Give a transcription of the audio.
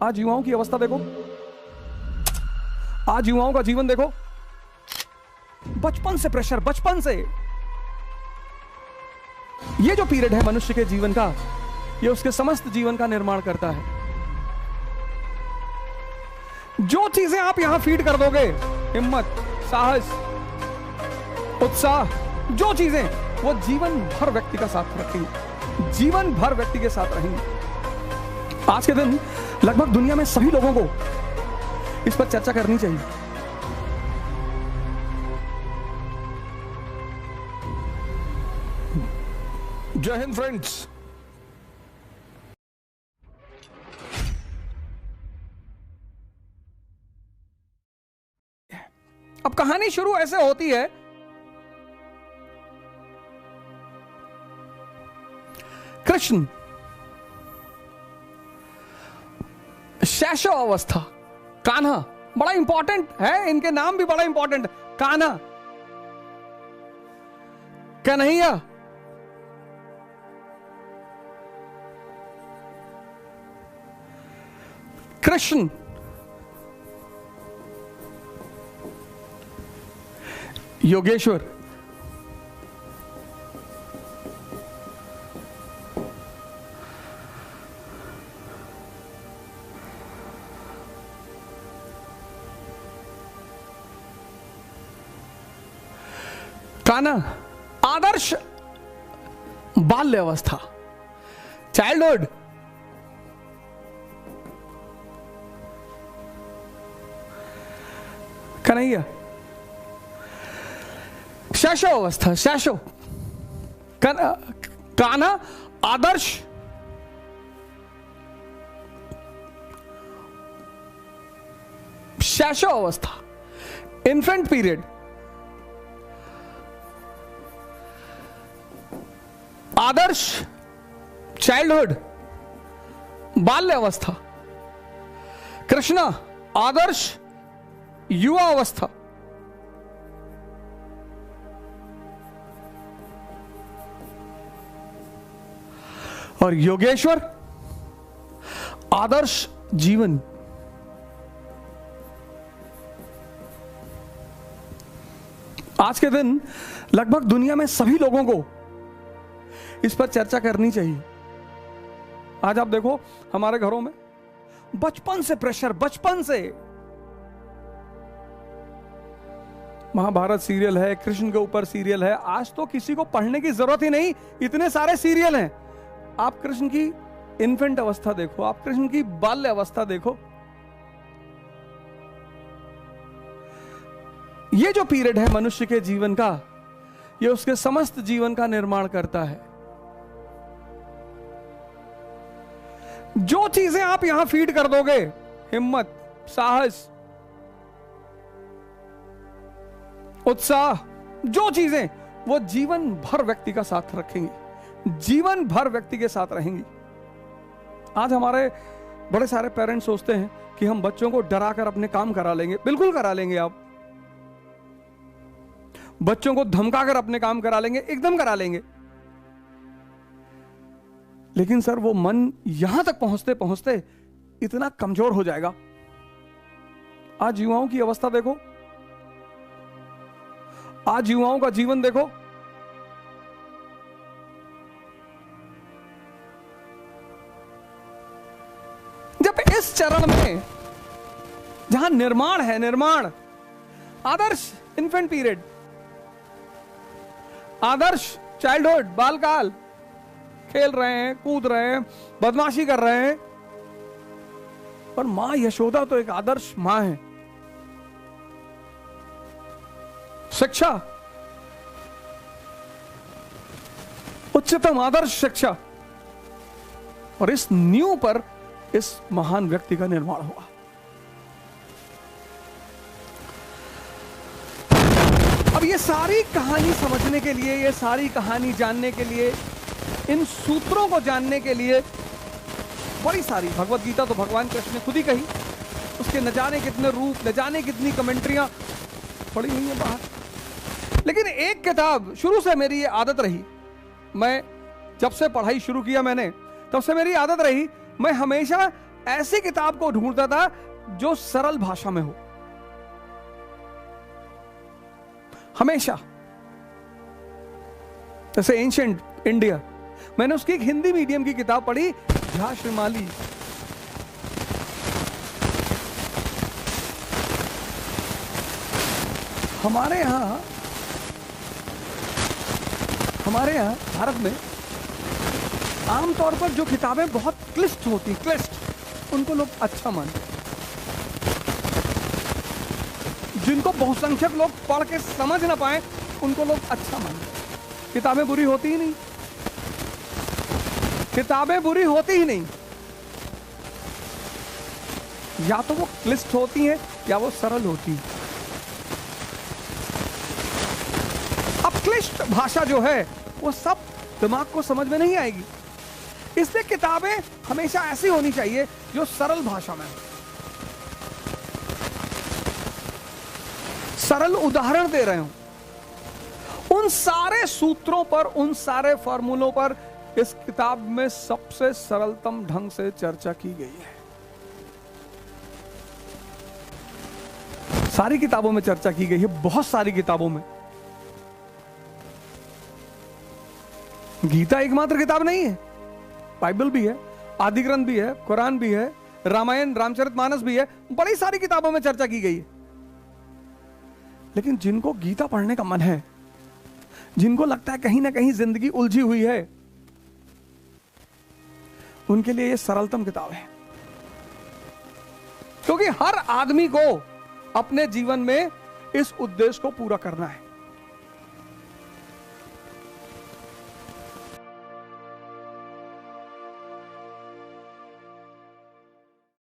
आज युवाओं की अवस्था देखो, आज युवाओं का जीवन देखो। बचपन से प्रेशर, बचपन से। ये जो पीरियड है मनुष्य के जीवन का, ये उसके समस्त जीवन का निर्माण करता है। जो चीजें आप यहां फीड कर दोगे, हिम्मत, साहस, उत्साह, जो चीजें, वो जीवन भर व्यक्ति का साथ रखेंगी, जीवन भर व्यक्ति के साथ रहेंगी। आज के दिन लगभग दुनिया में सभी लोगों को इस पर चर्चा करनी चाहिए। जय हिंद फ्रेंड्स। अब कहानी शुरू ऐसे होती है। कृष्ण शैशव अवस्था, कान्हा, बड़ा इंपॉर्टेंट है, इनके नाम भी बड़ा इंपॉर्टेंट। कान्हा, कन्हैया, कृष्ण, योगेश्वर, कान्हा आदर्श बाल्य अवस्था, चाइल्डहुड। कन्हैया शैशव अवस्था, शैशव। कान्हा आदर्श शैशव अवस्था, इन्फेंट पीरियड। आदर्श चाइल्डहुड, बाल्य अवस्था। कृष्णा आदर्श युवा अवस्था। और योगेश्वर आदर्श जीवन। आज के दिन लगभग दुनिया में सभी लोगों को इस पर चर्चा करनी चाहिए। आज आप देखो हमारे घरों में बचपन से प्रेशर, बचपन से। महाभारत सीरियल है, कृष्ण के ऊपर सीरियल है। आज तो किसी को पढ़ने की जरूरत ही नहीं, इतने सारे सीरियल हैं। आप कृष्ण की इन्फेंट अवस्था देखो, आप कृष्ण की बाल्य अवस्था देखो। ये जो पीरियड है मनुष्य के जीवन का, ये उसके समस्त जीवन का निर्माण करता है। जो चीजें आप यहां फीड कर दोगे, हिम्मत, साहस, उत्साह, जो चीजें, वो जीवन भर व्यक्ति का साथ रखेंगी, जीवन भर व्यक्ति के साथ रहेंगी। आज हमारे बड़े सारे पेरेंट्स सोचते हैं कि हम बच्चों को डरा कर अपने काम करा लेंगे। बिल्कुल करा लेंगे। आप बच्चों को धमका कर अपने काम करा लेंगे, एकदम करा लेंगे। लेकिन सर वो मन यहां तक पहुंचते पहुंचते इतना कमजोर हो जाएगा। आज युवाओं की अवस्था देखो, आज युवाओं का जीवन देखो। जब इस चरण में जहां निर्माण है, निर्माण, आदर्श इन्फेंट पीरियड, आदर्श चाइल्डहुड, बालकाल, खेल रहे हैं, कूद रहे हैं, बदमाशी कर रहे हैं। और मां यशोदा तो एक आदर्श मां है। शिक्षा, उच्चतम आदर्श शिक्षा। और इस नींव पर इस महान व्यक्ति का निर्माण हुआ। अब ये सारी कहानी समझने के लिए, ये सारी कहानी जानने के लिए, इन सूत्रों को जानने के लिए बड़ी सारी, भगवत गीता तो भगवान कृष्ण ने खुद ही कही, उसके न जाने कितने रूप, न जाने कितनी कमेंट्रियां पड़ी हुई है बाहर। लेकिन एक किताब शुरू से मेरी ये आदत रही, मैं जब से पढ़ाई शुरू किया मैंने, तब से मेरी आदत रही, मैं हमेशा ऐसी किताब को ढूंढता था जो सरल भाषा में हो, हमेशा। जैसे एंशिएंट इंडिया, मैंने उसकी एक हिंदी मीडियम की किताब पढ़ी, झा श्रीमाली। हमारे यहां भारत में आमतौर पर जो किताबें बहुत क्लिष्ट होती, उनको लोग अच्छा मानते, जिनको बहुसंख्यक लोग पढ़ के समझ ना पाए उनको लोग अच्छा मानते। किताबें बुरी होती ही नहीं, किताबें बुरी होती ही नहीं, या तो वो क्लिष्ट होती हैं या वो सरल होती हैं। अब क्लिष्ट भाषा जो है वो सब दिमाग को समझ में नहीं आएगी, इसलिए किताबें हमेशा ऐसी होनी चाहिए जो सरल भाषा में। सरल उदाहरण दे रहे हूं, उन सारे सूत्रों पर, उन सारे फॉर्मूलों पर इस किताब में सबसे सरलतम ढंग से चर्चा की गई है। सारी किताबों में चर्चा की गई है, बहुत सारी किताबों में। गीता एकमात्र किताब नहीं है, बाइबल भी है, आदि ग्रंथ भी है, कुरान भी है, रामायण रामचरितमानस भी है, बड़ी सारी किताबों में चर्चा की गई है। लेकिन जिनको गीता पढ़ने का मन है, जिनको लगता है कहीं ना कहीं जिंदगी उलझी हुई है, उनके लिए यह सरलतम किताब है। क्योंकि हर आदमी को अपने जीवन में इस उद्देश्य को पूरा करना है।